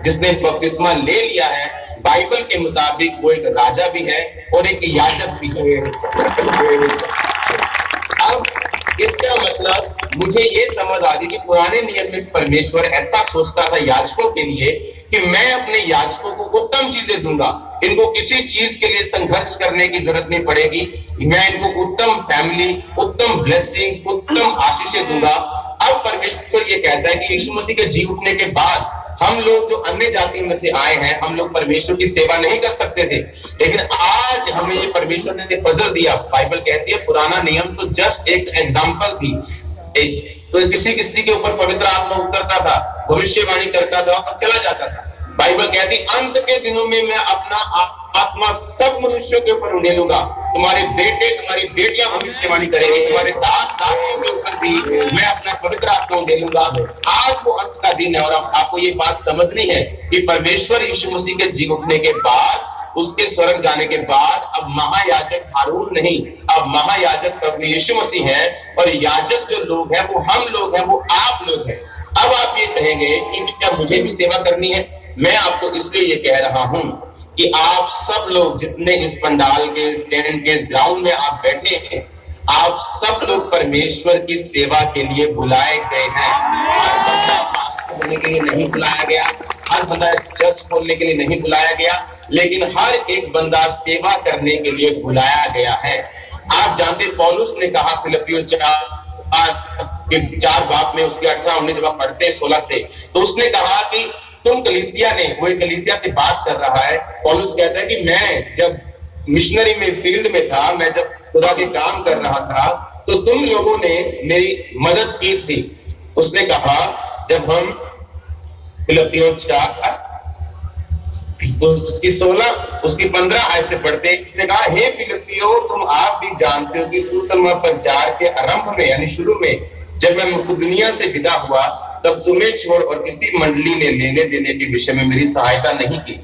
जिसने बपतिस्मा ले लिया है, बाइबल के मुताबिक वो एक राजा भी है और एक याजक भी है। अब इसका मतलब मुझे ये समझ आ गई कि पुराने नियम में परमेश्वर ऐसा सोचता था याजकों के लिए कि मैं अपने याजकों को उत्तम चीजें दूंगा, इनको किसी चीज के लिए संघर्ष करने की जरूरत नहीं पड़ेगी, मैं इनको उत्तम फैमिली, उत्तम ब्लेसिंग्स, उत्तम आशीषें दूंगा। अब परमेश्वर ये कहता है कि यीशु मसीह के जी उठने के बाद हम लोग जो अन्य जाति में से आए हैं, हम लोग परमेश्वर की सेवा नहीं कर सकते थे, लेकिन आज हमें ये परमेश्वर ने फजल दिया। बाइबल कहती है पुराना नियम तो जस्ट एक एग्जाम्पल थी, तो किसी किसी के ऊपर पवित्र आत्मा उतरता था, भविष्यवाणी करता था और चला जाता था। बाइबल कहती अंत के दिनों में मैं अपना आत्मा सब मनुष्यों के ऊपर उंडेलूंगा, तुम्हारे बेटे तुम्हारी बेटियां भविष्यवाणी करेंगे, तुम्हारे दास दासियों के ऊपर भी मैं अपना पवित्र आत्मा उंडेलूंगा। आज वो अंत का दिन है और आपको ये बात समझनी है कि परमेश्वर यीशु मसीह के जी उठने के बाद, उसके स्वर्ग जाने के बाद अब महायाजक हारून नहीं, अब महायाजक प्रभु यीशु मसीह है और याजक जो लोग हैं वो हम लोग हैं, वो आप लोग हैं। अब आप ये कहेंगे कि क्या मुझे भी सेवा करनी है? मैं आपको इसलिए ये कह रहा हूं कि आप सब लोग जितने इस पंडाल के, इस टेंट के, इस ग्राउंड में आप बैठे हैं, आप सब लोग परमेश्वर की सेवा के लिए बुलाए गए हैं। हर बंदा पास्टर बनने के लिए नहीं बुलाया गया, हर बंदा चर्च खोलने के लिए नहीं बुलाया गया, लेकिन हर एक बंदा सेवा करने के लिए बुलाया गया है। आप जानते पौलुस ने कहा फिलिप्पियों 4 बाब में उसके 18-19 जब आप पढ़ते हैं 16 से, तो उसने कहा कि तुम कलीसिया ने, वो एक कलीसिया से बात कर रहा है। पौलुस कहता है कि मैं जब मिशनरी में फील्ड में था, मैं जब खुदा के काम कर रहा था, तो तुम लोगों ने मेरी मदद की थी। उसने कहा जब हम फिलिप्पियों 4 उसकी 16 उसकी 15 आयत से पढ़ते, उसने कहा हे फिलिप्पियों, तुम आप भी जानते हो कि सुसमाचार के आरंभ में यानी शुरू में जब मैं मकिदुनिया से विदा हुआ, तब तुम्हें छोड़ और किसी मंडली ने लेने देने के विषय में मेरी सहायता नहीं की।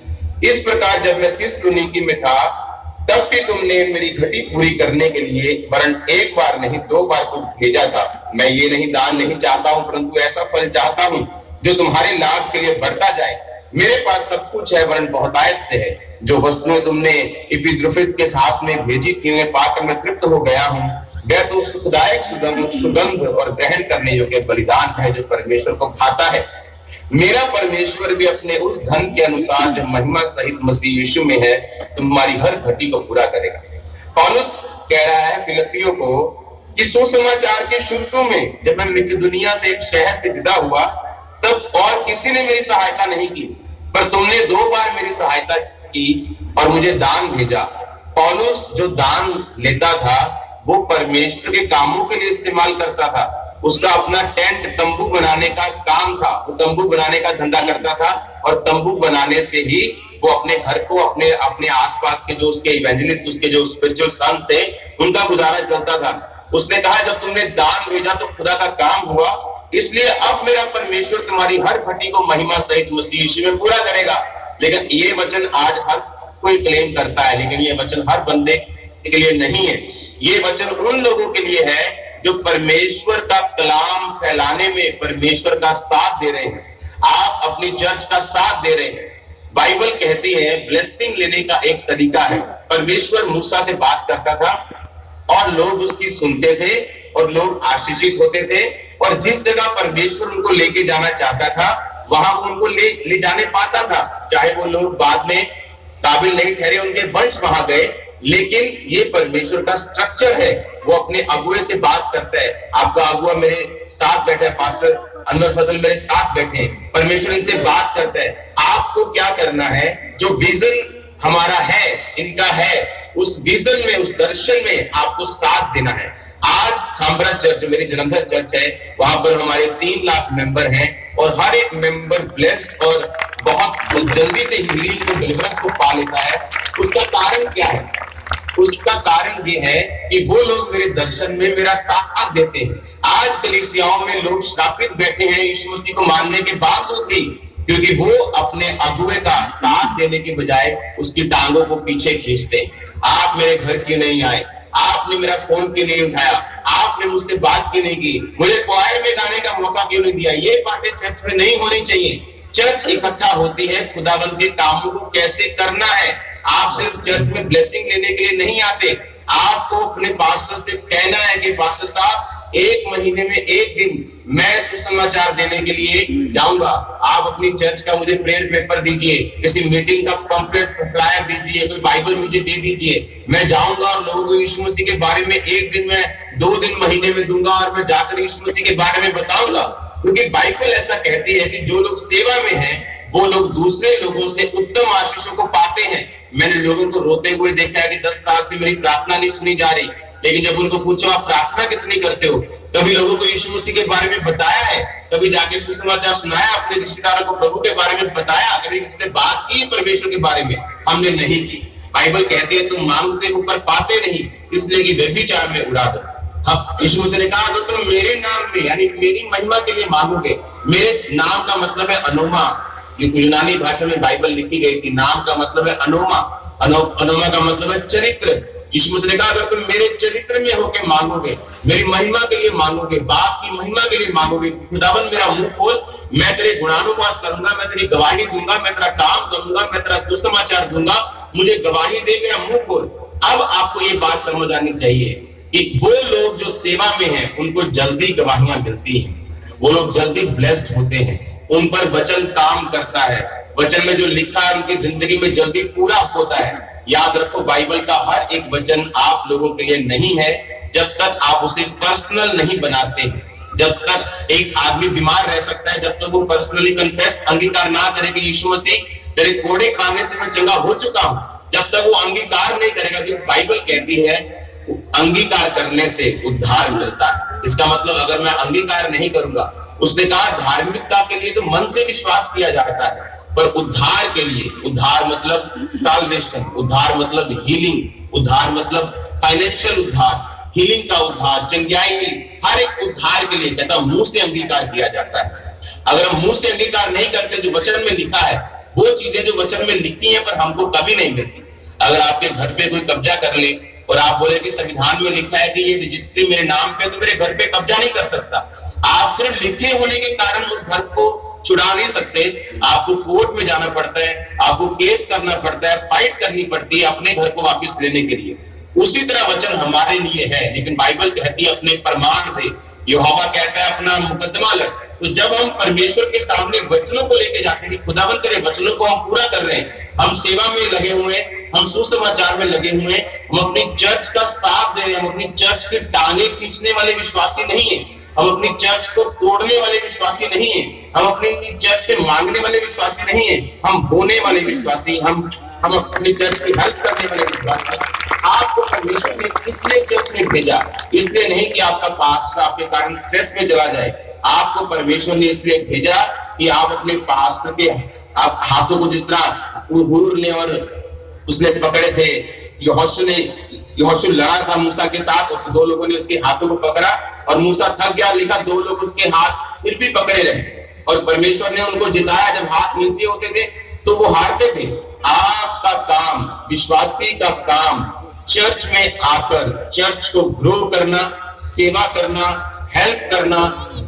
इस प्रकार जब मैं थिस्सलुनीकि में था, तब भी तुमने मेरी घटी पूरी करने के लिए वरन एक बार नहीं 2 बार को भेजा था। मैं ये नहीं दान नहीं चाहता हूं, परंतु ऐसा फल चाहता हूं जो तुम्हारे लाभ के लिए बढ़ता जाए। मेरे पास सब कुछ है वरन बहुतायत से है। जो वस्तुएं तुमने इपिद्रुफित के साथ में भेजी थी, उन्हें पाकर मैं तृप्त हो गया हूं। वह तो सुखदायक सुगंध और ग्रहण करने योग्य बलिदान है जो परमेश्वर को भाता है। मेरा परमेश्वर भी अपने उस धन के अनुसार जो महिमा सहित मसीह यीशु में है, तुम्हारी हर घटी को पूरा करेगा। पौलुस कह रहा है फिलिप्पियों को कि सुसमाचार के शुरू में जब मैं मकिदुनिया से एक शहर से विदा हुआ, तब और किसी ने मेरी सहायता नहीं की, पर तुमने 2 बार मेरी सहायता की और मुझे दान भेजा। पौलुस जो दान लेता था वो परमेश्वर के कामों के लिए इस्तेमाल करता था। उसका अपना टेंट, तंबू बनाने का काम था, वो तंबू बनाने का धंधा करता था और तंबू बनाने से ही वो अपने घर को, अपने आसपास के जो उसके इवेंजलिस्ट, उसके जो स्पिरिचुअल सन्स थे, उनका गुजारा चलता था। उसने कहा जब तुमने दान भेजा तो खुदा का काम हुआ, इसलिए अब मेरा परमेश्वर तुम्हारी हर घटी को महिमा सहित मसीह यीशु में पूरा करेगा। लेकिन ये वचन आज हर कोई क्लेम करता है, लेकिन ये वचन हर बंदे के लिए नहीं है। ये वचन उन लोगों के लिए है जो परमेश्वर का कलाम फैलाने में परमेश्वर का साथ दे रहे हैं। आप अपनी चर्च का साथ दे रहे हैं। बाइबल कहती है ब्लेसिंग लेने का एक तरीका है। परमेश्वर मूसा से बात करता था और लोग उसकी सुनते थे और लोग आशीषित होते थे, और जिस जगह परमेश्वर उनको लेके जाना चाहता था वहां उनको ले जाने पाता था। चाहे वो लोग बाद में काबिल नहीं ठहरे, उनके वंश वहां गए, लेकिन ये परमेश्वर का स्ट्रक्चर है। वो अपने अगुए से बात करता है। आपका अगुआ मेरे साथ बैठा है, पास्टर अनवर फजल मेरे साथ बैठे हैं। परमेश्वर इनसे बात करता है। आपको क्या करना है? जो विजन हमारा है, इनका है, उस विजन में, उस दर्शन में आपको साथ देना है। आज खामबरा चर्च जो मेरी जलंधर चर्च है, वहां पर हमारे 3 लाख मेंबर हैं और हर एक मेंबर ब्लेस्ड और बहुत जल्दी से हीलिंग को, डिलीवरेंस को पा लेता है। उसका कारण क्या है? उसका कारण ये है कि वो लोग मेरे दर्शन में मेरा साथ देते हैं। आज कलीसियाओं में लोग श्रापित बैठे हैं यीशु मसीह को मानने के बावजूद भी, क्योंकि वो अपने अगुए का साथ देने के बजाय उसकी टांगों को पीछे खींचते हैं। आप मेरे घर क्यों नहीं आए? आपने मेरा फोन क्यों नहीं उठाया? आपने मुझसे बात क्यों नहीं की? मुझे क्वायर में गाने का मौका क्यों नहीं दिया? ये बातें चर्च में नहीं होनी चाहिए। चर्च इकट्ठा होती है खुदावंद के कामों को कैसे करना है। आप सिर्फ चर्च में ब्लेसिंग लेने के लिए नहीं आते, आपको अपने पास्टर से कहना है कि पास्टर साहब एक महीने में एक दिन मैं सुसमाचार देने के लिए जाऊंगा, आप अपनी चर्च का मुझे प्रेयर पेपर दीजिए, किसी मीटिंग का पंफलेट फ्लायर दीजिए, कोई बाइबल मुझे दे दीजिए, मैं जाऊंगा और लोगों को यीशु मसीह के बारे में एक दिन में 2 दिन महीने में दूंगा और मैं जाकर यीशु मसीह के बारे में बताऊंगा। क्योंकि बाइबल ऐसा कहती है कि जो लोग सेवा में हैं वो लोग दूसरे लोगों से उत्तम आशीषों को पाते हैं। मैंने लोगों को रोते हुए देखा है कि 10 साल से मेरी प्रार्थना नहीं सुनी जा रही, लेकिन जब उनको पूछो आप प्रार्थना कितनी करते हो, कभी लोगों को यीशु मसीह के बारे में बताया है, कभी जाके सुसमाचार सुनाया, अपने रिश्तेदारों को प्रभु के बारे में बताया, कभी किसी से बात की परमेश्वर के बारे में, हमने नहीं की। बाइबल कहती है तुम मांगते हो पर पाते नहीं, इसलिए कि व्यभिचार में उड़ा दो। हम यीशु मसीह ने कहा तो तुम मेरे नाम में यानी मेरी महिमा के लिए मांगोगे। मेरे नाम का मतलब है अनोमा, यूनानी भाषा में बाइबल लिखी गई थी, नाम का मतलब है अनोमा, अनोमा का मतलब है चरित्र। यीशु मसीह ने कहा अगर तुम मेरे चरित्र में होके मांगोगे, मेरी महिमा के लिए मांगोगे, बाप की महिमा के लिए मांगोगे, खुदावन मेरा मुंह खोल, मैं तेरे गुणानुवाद करूंगा, मैं तेरी गवाही दूंगा, मैं तेरा काम करूंगा, मैं तेरा सुसमाचार दूंगा, मुझे गवाही दे, मेरा मुंह खोल। अब आपको ये बात समझ आनी चाहिए कि वो लोग जो सेवा में हैं उनको जल्दी गवाहियां मिलती हैं, वो लोग जल्दी ब्लेस्ड होते हैं, उन पर वचन काम करता है, वचन में जो लिखा है उनकी जिंदगी में जल्दी पूरा होता है। याद रखो बाइबल का हर एक वचन आप लोगों के लिए नहीं है जब तक आप उसे पर्सनल नहीं बनाते हैं। जब तक एक आदमी बीमार रह सकता है जब तक वो पर्सनली कन्फेस अंगीकार ना करे कि यीशु मसीह तेरे कोड़े खाने से मैं चंगा हो चुका हूं, जब तक वो अंगीकार नहीं करेगा। कि बाइबल कहती है अंगीकार करने से उद्धार मिलता है। इसका मतलब अगर मैं अंगीकार नहीं करूंगा, उसने कहा धार्मिकता के लिए तो मन से विश्वास किया जाता है, पर उद्धार के लिए, उद्धार मतलब साल्वेशन, उद्धार मतलब हीलिंग, उद्धार मतलब फाइनेंशियल उद्धार, हीलिंग का उद्धार, चंगाई, हर एक उद्धार के लिए कहता मुंह से अंगीकार किया जाता है। अगर हम मुंह से अंगीकार नहीं करते जो वचन में लिखा है, वो चीजें जो वचन में लिखी हैं पर हमको कभी नहीं मिलती। अगर आपके घर पे कोई कब्जा कर ले और आप बोले कि संविधान में लिखा है कि ये रजिस्ट्री मेरे नाम पे, तो मेरे घर पे कब्जा नहीं कर सकता। आप सिर्फ लिखे होने के कारण उस घर को छुड़ा नहीं सकते, आपको कोर्ट में जाना पड़ता है, आपको केस करना पड़ता है, फाइट करनी पड़ती है अपने घर को वापस लेने के लिए। उसी तरह वचन हमारे लिए है, लेकिन बाइबल कहती है अपने प्रमाण दे, यहोवा कहता है अपना मुकदमा लड़। तो जब हम परमेश्वर के सामने वचनों को लेके जाते हैं, खुदावन तेरे वचनों को हम पूरा कर रहे हैं, हम सेवा में लगे हुए हैं, हम सुसमाचार में लगे हुए हैं, हम अपनी चर्च का साथ दे रहे हैं, हम अपनी चर्च की टांगे खींचने वाले विश्वासी नहीं है, हम अपनी चर्च को तोड़ने वाले विश्वासी नहीं है, हम अपनी चर्च से मांगने वाले विश्वासी नहीं है, हम बोने वाले विश्वासी, हम अपनी चर्च की हेल्प करने वाले विश्वासी। आपको परमेश्वर ने इसलिए चर्च में भेजा, इसलिए नहीं कि आपका पास्टर आपके कारण स्ट्रेस में चला जाए, आपको परमेश्वर ने इसलिए भेजा कि आप अपने पास्टर के आप हाथों को जिस तरह हुर ने और उसने पकड़े थे, यहोशू लड़ा था मूसा के साथ और 2 लोगों ने उसके हाथों को पकड़ा और मूसा थक गया, लिखा 2 लोग उसके हाथ फिर भी पकड़े रहे और परमेश्वर ने उनको जिताया। जब हाथ नीचे होते थे तो वो हारते थे। आपका काम, विश्वासी का काम, चर्च में आकर चर्च को ग्रो करना, सेवा करना, हेल्प करना,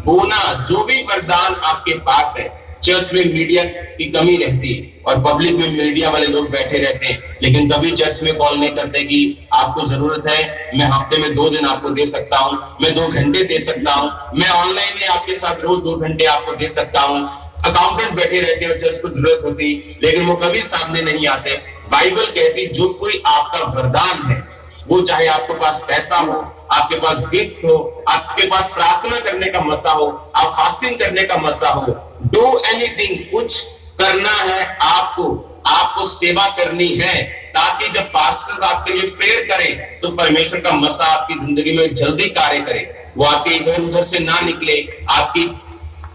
बोना, जो भी वरदान आपके पास है। चर्च में मीडिया की कमी रहती है और पब्लिक में मीडिया वाले लोग बैठे रहते हैं, लेकिन कभी चर्च में कॉल नहीं करते कि आपको जरूरत है, मैं हफ्ते में 2 दिन आपको दे सकता हूं, मैं 2 घंटे दे सकता हूं, मैं ऑनलाइन में आपके साथ रोज 2 घंटे आपको दे सकता हूं। अकाउंटेंट बैठे रहते हैं और चर्च को जरूरत होती, लेकिन वो कभी सामने नहीं आते। बाइबल कहती जो कोई आपका वरदान है, वो चाहे आपके पास पैसा हो, आपके पास गिफ्ट हो, आपके पास प्रार्थना करने का मसा हो, आप फास्टिंग करने का मसा हो, डू एनीथिंग, कुछ करना है आपको सेवा करनी है, ताकि जब पास्टर्स आपके लिए प्रेयर करें तो परमेश्वर का मसा आपकी जिंदगी में जल्दी कार्य करे। वो आपके इधर उधर से ना निकले, आपकी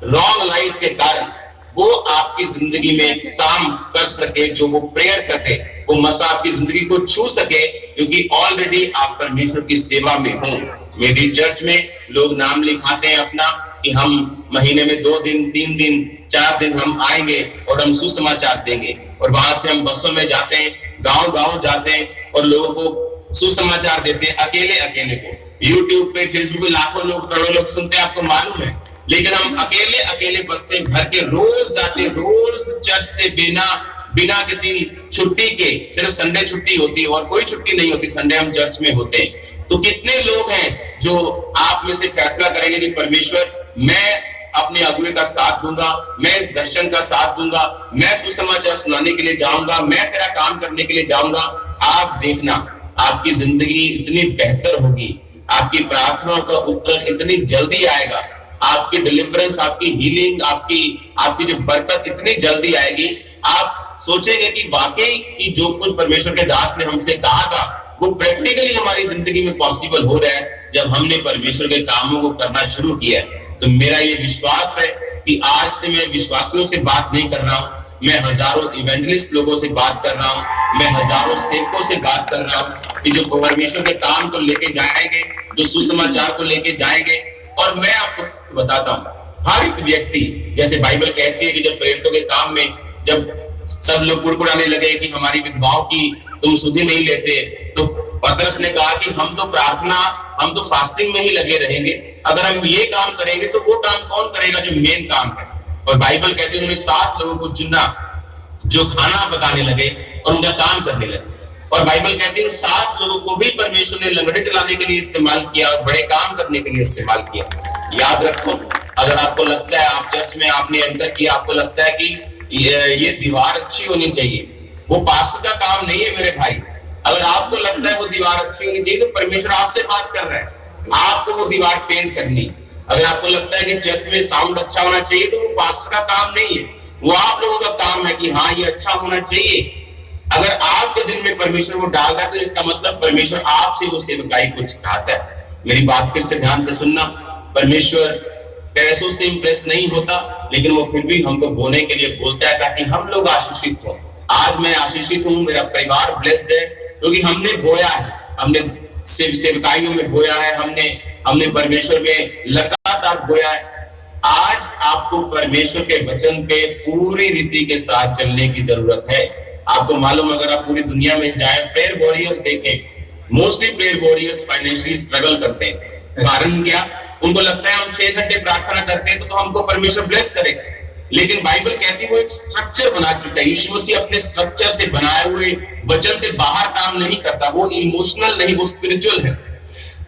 रॉन्ग लाइफ के कारण वो आपकी जिंदगी में काम कर सके, जो वो प्रेयर करे वो मसा आपकी जिंदगी को छू सके, क्योंकि ऑलरेडी आप परमेश्वर की सेवा में हो। मेरी चर्च में लोग नाम लिखाते हैं अपना कि हम महीने में 2 दिन, 3 दिन, 4 दिन हम आएंगे और हम सुसमाचार देंगे, और वहां से हम बसों में जाते हैं, गांव जाते हैं और लोगों को सुसमाचार देते हैं, अकेले को। यूट्यूब पे, फेसबुक पे लाखों लोग, करोड़ों लोग सुनते हैं, आपको मालूम है। लेकिन हम अकेले अकेले बसते घर के, रोज जाते, रोज चर्च से बिना किसी छुट्टी के, सिर्फ संडे छुट्टी होती है और कोई छुट्टी नहीं होती, संडे हम चर्च में होते हैं। तो कितने लोग हैं जो आप में से फैसला करेंगे कि परमेश्वर मैं अपने अगुए का साथ दूंगा, मैं इस दर्शन का साथ दूंगा, मैं सुसमाचार सुनाने के लिए जाऊंगा, मैं तेरा काम करने के लिए जाऊंगा। आप देखना आपकी जिंदगी इतनी बेहतर होगी, आपकी प्रार्थनाओं का उत्तर इतनी जल्दी आएगा, आपकी डिलीवरेंस, आपकी हीलिंग, आपकी जो बरकत इतनी जल्दी आएगी। आप सोचेंगे कि वाकई कि जो कुछ परमेश्वर के दास ने हमसे कहा था वो प्रैक्टिकली हमारी जिंदगी में पॉसिबल हो रहा है जब हमने परमेश्वर के कामों को करना शुरू किया है। तो मेरा ये विश्वास है कि आज से मैं विश्वासियों से बात नहीं कर रहा हूं, मैं हजारों इवेंजलिस्ट लोगों से बात कर रहा हूं, मैं हजारों सेवकों से बात कर रहा हूं कि जो परमेश्वर के काम को लेके जाएंगे, जो सुसमाचार को लेके जाएंगे। और मैं आपको बताता हूं, हर एक व्यक्ति, जैसे बाइबल कहती है कि जब प्रेरितों के काम में जब सब लोग कुड़कुड़ाने लगे कि हमारी विधवाओं की तुम सुधि नहीं लेते, तो पतरस ने कहा कि हम तो प्रार्थना, हम तो फास्टिंग में ही लगे रहेंगे, अगर हम ये काम करेंगे तो वो काम कौन करेगा जो मेन काम है। और बाइबल कहती है उन्होंने 7 लोगों को चुना जो खाना पकाने लगे और उनका काम करने लगे। और बाइबल कहती है 7 लोगों को भी परमेश्वर ने लंगड़े चलाने के लिए इस्तेमाल किया और बड़े काम करने के लिए इस्तेमाल किया। याद रखो, अगर आपको लगता है आप चर्च में आपने एंटर किया, आपको लगता है कि ये दीवार अच्छी होनी चाहिए, वो पास्टर का काम नहीं है मेरे भाई। अगर आपको लगता है वो दीवार अच्छी होनी चाहिए तो परमेश्वर आपसे बात कर रहा है, आपको वो दीवार पेंट करनी। अगर आपको लगता है कि चर्च में साउंड अच्छा होना चाहिए तो वो पास्टर का काम नहीं है, वो आप लोगों का काम है कि हाँ ये अच्छा होना चाहिए। अगर आपके दिल में परमेश्वर वो डाल रहा है तो इसका मतलब परमेश्वर आपसे वो सेवकाई को चाहता है। मेरी बात फिर से ध्यान से सुनना, परमेश्वर पैसों से इंप्रेस नहीं होता, लेकिन वो फिर भी हमको बोने के लिए बोलता है ताकि हम लोग आशीषित हो। आज मैं आशीषित हूँ, मेरा परिवार ब्लेस्ड है क्योंकि हमने बोया है, हमने सेवकाइयों में बोया है, हमने परमेश्वर में लगातार बोया है। आज आपको परमेश्वर के वचन पे पूरी रीति के साथ चलने की जरूरत है। आपको मालूम, अगर आप पूरी दुनिया में जाए, प्रेयर वॉरियर्स देखें, mostly prayer warriors financially struggle करते हैं। कारण क्या? उनको लगता है हम 6 घंटे प्रार्थना करते हैं तो हमको परमेश्वर ब्लेस करेगा, लेकिन बाइबल कहती है वो एक स्ट्रक्चर बना चुका है। यीशु मसीह अपने स्ट्रक्चर से बनाए हुए वचन से बाहर काम नहीं करता, वो इमोशनल नहीं, वो स्पिरिचुअल है।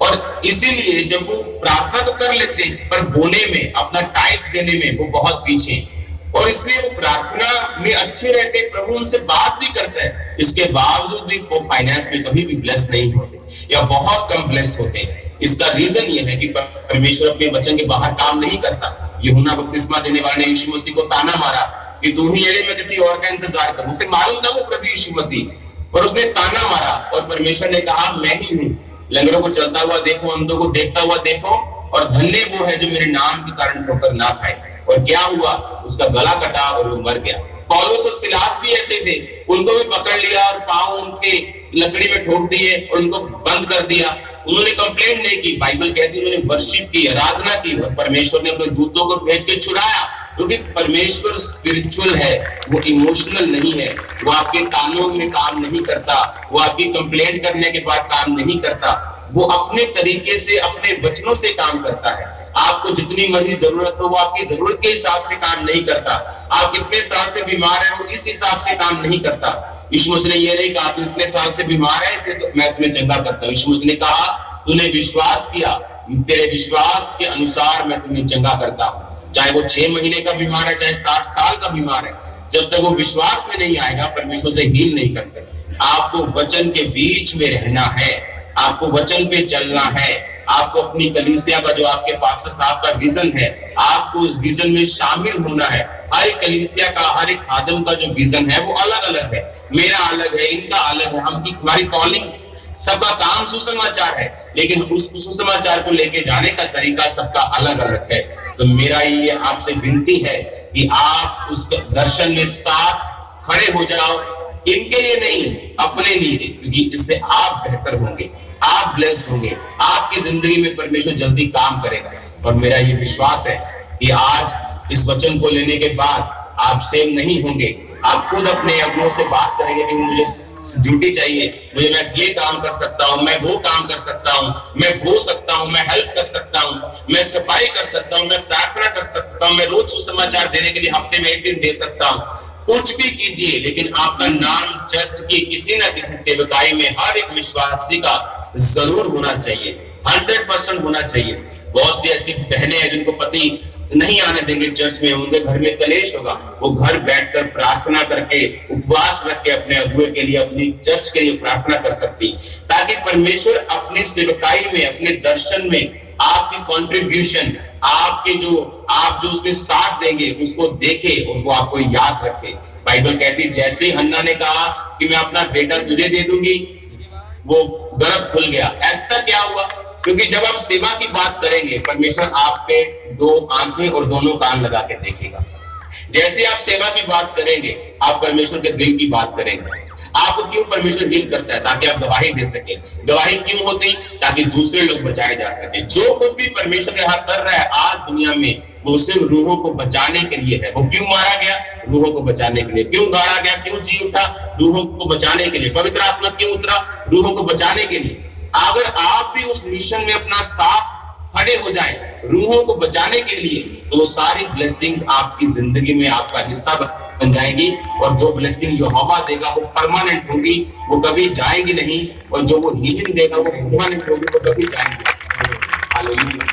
और इसीलिए जब वो प्रार्थना तो कर लेते हैं पर बोने में, अपना टाइप देने में वो बहुत पीछे हैं। और इसलिए वो प्रार्थना में अच्छे रहते, प्रभु उनसे बात भी करता है, इसके बावजूद भी वो फाइनेंस में कभी भी ब्लेस नहीं होते या बहुत कम ब्लेस होते हैं। इसका रीजन ये है कि परमेश्वर अपने वचन के बाहर काम नहीं करता। यूहन्ना बपतिस्मा देने वाले ने यीशु मसीह को ताना मारा कि तू ही है, मैं किसी और का इंतजार करूं। उसे मालूम था वो प्रभु यीशु मसीह, और उसने ताना मारा और परमेश्वर ने कहा मैं ही हूं, लंगड़ों को चलता हुआ देखो, अंधों को देखता हुआ देखो, और धन्य वो है जो मेरे नाम के कारण ठोकर ना खाए। और क्या हुआ? उसका गला कटा और वो मर गया। पौलुस और सिलास भी ऐसे थे, उनको भी पकड़ लिया और पांव उनके लकड़ी में ठोक दिए और उनको बंद कर दिया। उन्होंने कंप्लेंट नहीं की, बाइबल कहती है उन्होंने वर्शिप की, आराधना की, और परमेश्वर ने अपने दूतों को भेज के छुड़ाया। क्योंकि परमेश्वर स्पिरिचुअल है, वो इमोशनल नहीं है, वो आपके कानों में काम नहीं करता, वो आपकी कंप्लेंट करने के बाद काम नहीं करता, वो अपने तरीके से, अपने वचनों से काम करता है। आपको जितनी मर्जी जरूरत हो वो आपकी जरूरत के हिसाब से काम नहीं करता। आप कितने साल से बीमार है वो इस हिसाब से काम नहीं करता। यीशु मसीह ने ये नहीं कहा तू इतने साल से बीमार है इसलिए तो मैं तुम्हें चंगा करता हूँ। यीशु मसीह ने कहा तूने विश्वास किया, तेरे विश्वास के अनुसार मैं तुम्हें चंगा करता हूँ। चाहे वो 6 महीने का बीमार है, चाहे 60 साल का बीमार है, जब तक वो विश्वास में नहीं आएगा परमेश्वर से हील नहीं करते। आपको वचन के बीच में रहना है, आपको वचन पे चलना है, आपको अपनी कलीसिया का जो आपके पास्टर साहब का विजन है, आपको उस विजन में शामिल होना है। हर एक कलीसिया का, हर एक आदम का जो विजन है वो अलग अलग है। मेरा अलग है, इनका अलग है, हमारी कॉलिंग, सबका काम सुसमाचार है, लेकिन उस सुसमाचार को लेके जाने का तरीका सबका अलग अलग है। तो मेरा ये आपसे विनती है कि आप उस दर्शन में साथ खड़े हो जाओ, इनके लिए नहीं, अपने लिए, क्योंकि इससे आप बेहतर होंगे, आप ब्लेस्ड होंगे, आपकी जिंदगी में परमेश्वर जल्दी काम करेगा। और मेरा ये विश्वास है कि आज इस वचन को लेने के बाद आप सेम नहीं होंगे, आप खुद अपने अपनों से बात करेंगे कि मुझे ड्यूटी चाहिए, मुझे मैं ये काम कर सकता हूँ, मैं वो काम कर सकता हूँ, मैं बो सकता हूँ, मैं हेल्प कर सकता हूँ, मैं सफाई कर सकता हूँ, मैं प्रार्थना कर सकता हूँ, मैं रोज सुसमाचार देने के लिए हफ्ते में 1 दिन दे सकता हूँ। कुछ भी कीजिए, लेकिन आपका नाम चर्च की किसी न किसी सेवकाई में हर एक विश्वासी का जरूर होना चाहिए, 100% होना चाहिए। बहुत सी ऐसी बहनें हैं जिनको पति नहीं आने देंगे चर्च में, उनके घर में कलेश होगा, वो घर बैठकर प्रार्थना करके उपवास रख के अपने अगुए के लिए, अपनी चर्च के लिए प्रार्थना कर सकती, ताकि परमेश्वर अपनी सेवकाई में, अपने दर्शन में आपकी कंट्रीब्यूशन, आपके आप जो उसमें साथ देंगे उसको देखे और वो आपको याद रखे। बाइबल कहती जैसे ही हन्ना ने कहा कि मैं अपना बेटा तुझे दे दूंगी, वो गर्भ खुल गया। ऐसा क्या हुआ? क्योंकि जब आप सेवा की बात करेंगे, परमेश्वर आप पे 2 आंखें और दोनों कान लगा के देखेगा। जैसे आप सेवा की बात करेंगे, आप परमेश्वर के दिल की बात करेंगे। आपको क्यों परमेश्वर हील करता है? ताकि आप गवाही दे सके। गवाही क्यों होती? ताकि दूसरे लोग बचाए जा सके। जो कुछ भी परमेश्वर के हाथ कर रहा है आज दुनिया में, वो सिर्फ रूहों को बचाने के लिए है। वो क्यों मारा गया? रूहों को बचाने के लिए। क्यों गाड़ा गया? क्यों जी उठा? रूहों को बचाने के लिए। पवित्र आत्मा क्यों उतरा? रूहों को बचाने के लिए। अगर आप भी उस मिशन में अपना साथ खड़े हो जाएं, रूहों को बचाने के लिए, तो सारी ब्लेसिंग्स आपकी जिंदगी में आपका हिस्सा बन जाएगी। और जो ब्लेसिंग यहोवा देगा वो परमानेंट होगी, वो कभी जाएगी नहीं। और जो वो हीलिंग देगा वो परमानेंट होगी, वो कभी जाएगी। Hallelujah,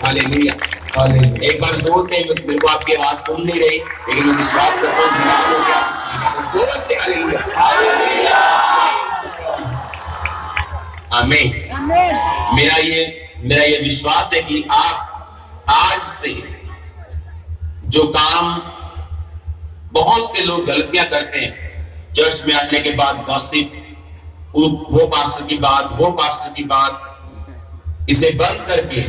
hallelujah, hallelujah. एक बार जोर से, मेरे को आपकी आवाज सुन नहीं रही, लेकिन मैं विश्वास करता हूँ जोर से हालेलुया, हालेलुया, आमीन। मेरा ये विश्वास है कि आप आज से जो काम बहुत से लोग गलतियां करते हैं, चर्च में आने के बाद गॉसिप, वो पास्टर की बात, वो पास्टर की बात, इसे बंद करके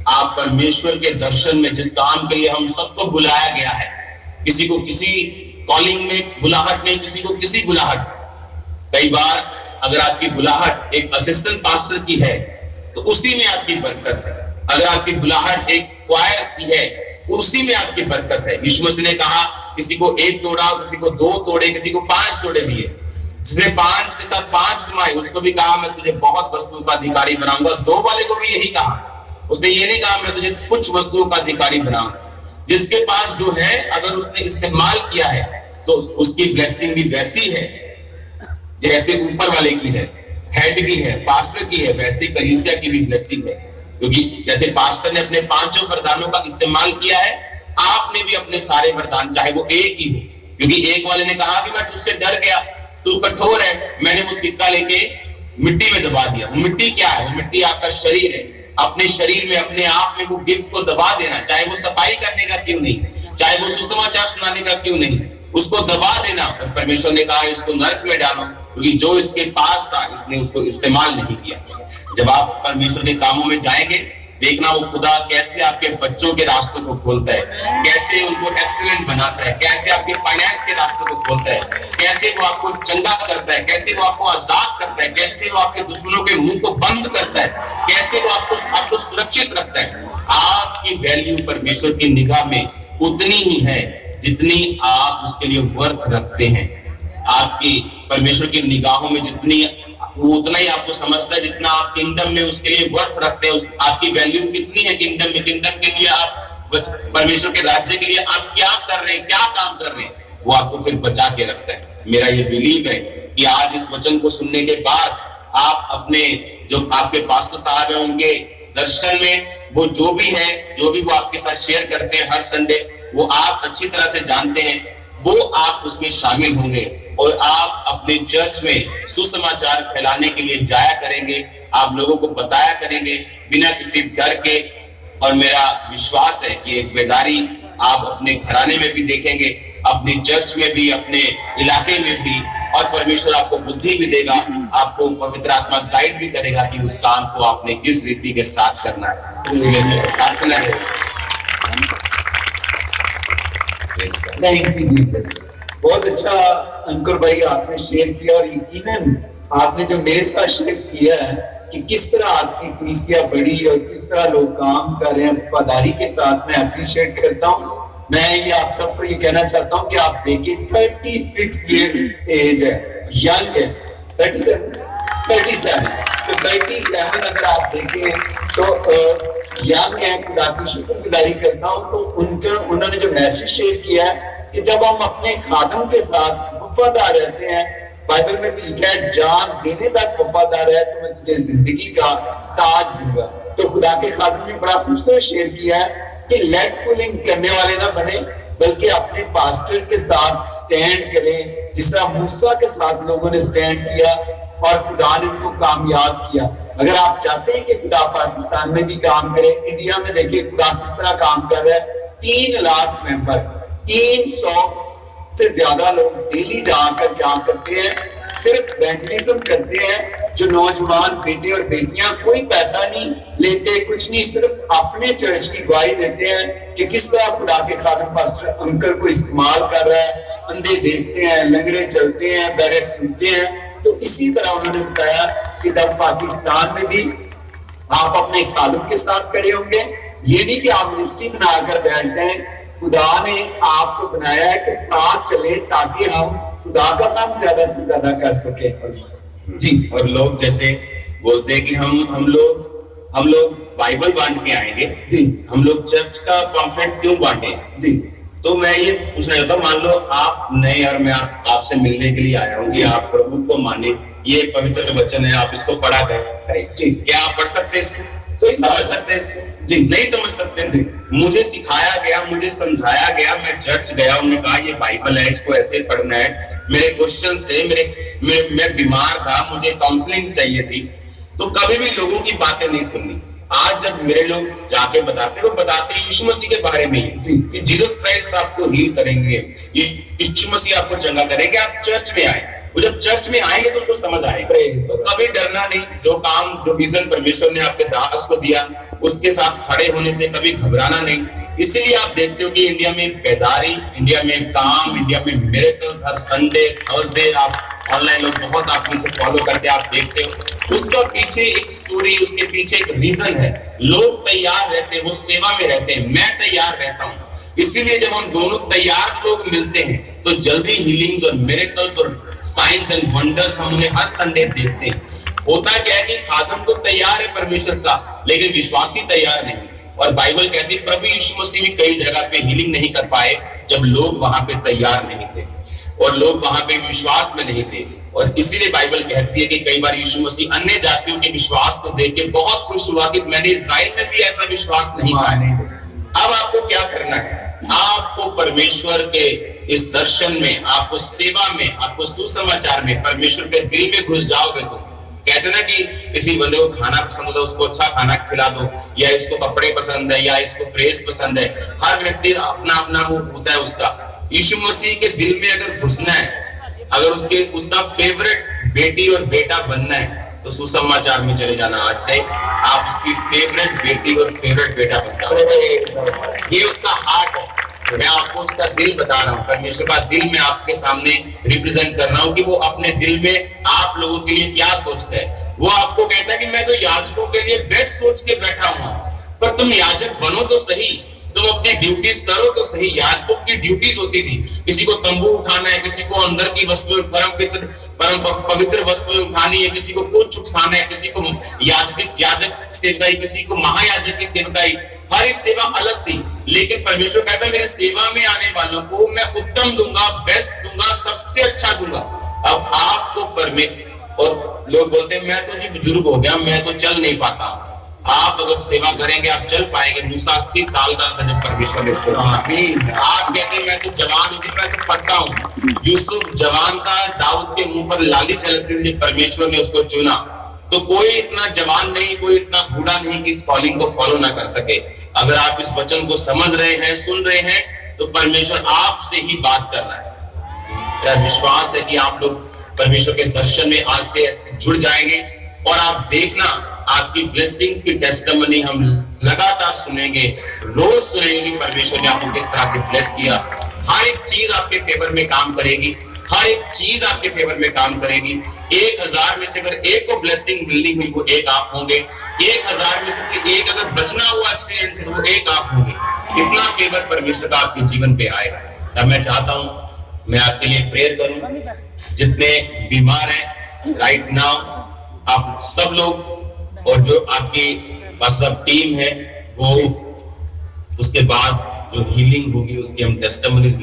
आप परमेश्वर के दर्शन में, जिस काम के लिए हम सबको बुलाया गया है, किसी को किसी कॉलिंग में बुलाहट नहीं, किसी को किसी बुलाहट। कई बार अगर आपकी बुलाहट एक असिस्टेंट पास्टर की है तो उसी में आपकी बरकत है। अगर आपकी बुलाहट एक क्वायर की है, उसी में आपकी बरकत है। यीशु मसीह ने कहा किसी को 1 तोड़ा, किसी को 2 तोड़े, किसी को 5 तोड़े दिए। जिसने 5 के साथ 5 कमाए, उसको भी कहा मैं तुझे बहुत वस्तुओं का अधिकारी बनाऊंगा। 2 वाले को भी यही कहा, उसने ये नहीं कहा मैं तुझे कुछ वस्तुओं का अधिकारी बनाऊंगा। जिसके पास जो है, अगर उसने इस्तेमाल किया है तो उसकी ब्लेसिंग भी वैसी है जैसे ऊपर वाले की है, हेड की है, पास्टर की है, वैसे कलीसिया की भी ब्लेसिंग है। क्योंकि जैसे पास्टर ने अपने 5 वरदानों का इस्तेमाल किया है, आपने भी अपने सारे वरदान, चाहे वो एक ही हो। क्योंकि एक वाले ने कहा कि मैं तुझसे डर गया, तू कठोर है, मैंने वो सिक्का लेके मिट्टी में दबा दिया। वो मिट्टी क्या है? वो मिट्टी आपका शरीर है। अपने शरीर में, अपने आप में वो गिफ्ट को दबा देना, चाहे वो सफाई करने का क्यों नहीं, चाहे वो सुसमाचार सुनाने का क्यों नहीं, उसको दबा देना। और परमेश्वर ने कहा इसको नरक में डालो, क्योंकि जो इसके पास था इसने उसको इस्तेमाल नहीं किया। जब आप परमेश्वर के कामों में जाएंगे, देखना वो खुदा कैसे आपके बच्चों के रास्तों को खोलता है, कैसे उनको एक्सीलेंट बनाता है, कैसे आपके फाइनेंस के रास्तों को खोलता है, कैसे वो आपको चंगा करता है, कैसे वो आपको आजाद करता है, कैसे वो आपके दुश्मनों के मुंह को बंद करता है, कैसे वो आपको सुरक्षित रखता है। आपकी वैल्यू परमेश्वर की निगाह में उतनी ही है जितनी आप उसके लिए वर्थ रखते हैं। आपकी परमेश्वर की निगाहों में जितनी, वो उतना ही आपको समझता है जितना आप किंगडम में उसके लिए वर्थ रखते हैं। आपकी वैल्यू कितनी है किंगडम में, किंगडम के लिए आप, परमेश्वर के राज्य के लिए आप क्या कर रहे हैं, क्या काम कर रहे हैं, वो आपको फिर बचा के रखता है। मेरा ये बिलीव है कि आज इस वचन को सुनने के बाद आप अपने, जो आपके पास्टर साहब है, उनके दर्शन में वो जो भी है, जो भी वो आपके साथ शेयर करते हैं हर संडे, वो आप अच्छी तरह से जानते हैं, वो आप उसमें शामिल होंगे और आप अपने चर्च में सुसमाचार फैलाने के लिए जाया करेंगे। आप लोगों को बताया करेंगे बिना किसी डर के। और मेरा विश्वास है कि एक बेदारी आप अपने घराने में भी देखेंगे, अपनी चर्च में भी, अपने इलाके में भी। और परमेश्वर आपको बुद्धि भी देगा, आपको पवित्र आत्मा गाइड भी करेगा कि उस काम को आपने किस रीति के साथ करना है। प्रार्थना है। Thank you. बहुत अच्छा अंकुर भाई आपने शेयर किया, और यकीनन आपने जो मेरे साथ शेयर किया है कि किस तरह आपकी कलीसिया बढ़ी और किस तरह लोग काम कर रहे हैं वफादारी के साथ, मैं अप्रिशिएट करता हूँ। मैं ये आप सबको ये कहना चाहता हूँ कि आप देखिए 36 ईयर एज है, यंग है, 37 तो 37 अगर आप देखें तो यंग है, खुदा की शुक्रगुजारी करता हूँ। तो उन्होंने जो मैसेज शेयर किया है कि जब हम अपने खादम के साथ वफादार रहते हैं, बाइबल में भी लिखा है जान देने तक वफादार है तो मैं तुझे जिंदगी का ताज दूंगा। तो खुदा के खादम ने बड़ा खूबसूरत शेयर किया है कि लेग पुलिंग करने वाले ना बने, बल्कि अपने पास्टर के साथ स्टैंड करें, जिस तरह मूसा के साथ लोगों ने स्टैंड किया और खुदा ने उनको कामयाब किया। अगर आप चाहते हैं कि खुदा पाकिस्तान में भी काम करे, इंडिया में देखिए खुदा किस तरह काम कर रहा है। 3 लाख मेंबर, 300 से ज्यादा लोग डेली जाकर क्या करते हैं, सिर्फ इवेंजलिज्म करते हैं। जो नौजवान बेटे और बेटियां कोई पैसा नहीं लेते, कुछ नहीं, सिर्फ अपने चर्च की गवाही देते हैं कि किस तरह खुदा के खादम पास्टर अंकल को इस्तेमाल कर रहा है। अंधे देखते हैं, लंगड़े चलते हैं, बहरे सुनते हैं। तो इसी तरह उन्होंने बताया कि जब पाकिस्तान में भी आप अपने खादम के साथ खड़े होंगे, ये नहीं कि आप मिनिस्ट्री बनाकर बैठ जाएं। खुदा ने आपको बनाया है कि साथ चले ताकि हम खुदा का काम ज्यादा से ज्यादा कर सके। जी, और लोग जैसे बोलते हैं कि हम लोग बाइबल बांट के आएंगे जी, हम लोग चर्च का पम्फलेट क्यों बांटे जी। तो मैं ये पूछना चाहता हूँ, मान लो आप नए और मैं आपसे मिलने के लिए आया हूँ कि आप प्रभु को माने, ये पवित्र वचन है, आप इसको पढ़ा करें जी। क्या आप पढ़ सकते हैं इसको? समझ सकते हैं इसको? जी नहीं समझ सकते जी। मुझे सिखाया गया, मुझे समझाया गया, मैं चर्च गया, उन्होंने कहा ये बाइबल है, इसको ऐसे पढ़ना है। मेरे क्वेश्चन थे, मैं बीमार था, मुझे काउंसलिंग चाहिए थी, तो कभी भी लोगों की बातें नहीं सुननी। आज जब मेरे लोग जाके बताते, वो बताते यीशु मसीह के बारे में जी, कि जीसस क्राइस्ट आपको हील करेंगे, यीशु मसीह आपको चंगा करेंगे। आप चर्च में आए, वो जब चर्च में आएंगे तो उनको समझ आएगा। तो कभी डरना नहीं, जो विजन परमेश्वर ने आपके दास को दिया उसके साथ खड़े होने से कभी घबराना नहीं। इसीलिए आप देखते हो कि इंडिया में बेदारी, इंडिया में काम, इंडिया में मिरेकल्स, हर संडे थर्सडे आप ऑनलाइन लोग बहुत आपने से फॉलो करके आप देखते हो। उसका पीछे एक स्टोरी, उसके पीछे एक रीजन है। लोग तैयार रहते हैं, वो सेवा में रहते हैं, मैं तैयार रहता हूँ। इसीलिए जब हम दोनों तैयार लोग मिलते हैं तो जल्दी हीलिंग्स और मिरेकल्स और साइंस एंड वंडर्स हम उन्हें हर संडे देखते हैं। होता क्या है कि खादम तो तैयार है परमेश्वर का, लेकिन विश्वासी तैयार नहीं। और बाइबल कहती है प्रभु यीशु मसीह भी कई जगह पे हीलिंग नहीं कर पाए जब लोग वहां पे तैयार नहीं थे और लोग वहां पे विश्वास में नहीं थे। और इसीलिए बाइबल कहती है कि कई बार यीशु मसीह अन्य जातियों के विश्वास को देख के बहुत खुश हुआ कि मैंने इस्राएल में भी ऐसा विश्वास नहीं पाया। अब आपको क्या करना है? आपको परमेश्वर के इस दर्शन में, आपको सेवा में, आपको सुसमाचार में, परमेश्वर के दिल में घुस जाओगे तो कहते ना कि किसी बंदे को खाना पसंद होता है, उसको अच्छा खाना खिला दो, या इसको कपड़े पसंद है, या इसको प्रेस पसंद है। हर व्यक्ति अपना अपना वो होता है उसका। यीशु मसीह के दिल में अगर घुसना है, अगर उसका फेवरेट बेटी और बेटा बनना है, तो सुसमाचार में चले जाना। आज से आप उसकी फेवरेट बेटी और फेवरेट बेटा बन जाओ। ये उसका हार्ट है। मैं आपको उसका दिल बता रहा हूँ, परमेश्वर का दिल मैं आपके सामने रिप्रेजेंट कर रहा हूँ कि वो अपने दिल में आप लोगों के लिए क्या सोचता है। वो आपको कहता है कि मैं तो याजकों के लिए बेस्ट सोच के बैठा हूँ, पर तुम याजक बनो तो सही, तुम अपनी ड्यूटीज करो तो सही। याजकों की ड्यूटीज होती थी, किसी को तंबू उठाना है, किसी को अंदर की वस्तुएं, परम पवित्र वस्तुएं उठानी है, किसी को कुछ उठाना है, किसी को याजक सेवकाई, किसी को महायाजक की सेवकाई। हर एक सेवा अलग थी, लेकिन परमेश्वर कहता है मेरी सेवा में आने वालों को मैं उत्तम दूंगा, बेस्ट दूंगा, सबसे अच्छा दूंगा। अब आपको और लोग बोलते हैं मैं तो जी बुजुर्ग हो गया, मैं तो चल नहीं पाता। आप अगर सेवा करेंगे आप चल पाएंगे। मूसा 80 साल का था जब परमेश्वर ने उसको चुना। आप कहते हैं मैं तो जवान हूँ, मैं तो पढ़ता हूँ। यूसुफ जवान था, दाऊद के मुंह पर लाली छलकती थी, परमेश्वर ने उसको चुना। तो कोई इतना जवान नहीं, कोई इतना बूढ़ा नहीं कि इस कॉलिंग को फॉलो ना कर सके। अगर आप इस वचन को समझ रहे हैं, सुन रहे हैं, तो परमेश्वर आपसे ही बात कर रहा है। मेरा विश्वास है कि आप लोग परमेश्वर के दर्शन में आज से जुड़ जाएंगे और आप देखना आपकी ब्लेसिंग्स की टेस्टिमनी हम लगातार सुनेंगे, रोज सुनेंगे कि परमेश्वर ने आपको किस तरह से ब्लेस किया। हर एक चीज आपके फेवर में काम करेगी, हर एक चीज आपके फेवर में काम करेगी। 1000 में से अगर एक को ब्लेसिंग मिलनी हुई वो एक आप होंगे, 1000 में से एक अगर बचना हुआ एक्सीडेंट से वो एक आप होंगे। इतना फेवर परमेश्वर का आपके जीवन पे आएगा। तब मैं चाहता हूं मैं आपके लिए प्रेयर करूं। जितने बीमार हैं राइट नाउ, आप सब लोग और जो आपकी पास सब टीम है वो उसके बाद जो हीलिंग होगी उसकी हम टेस्टिमनीज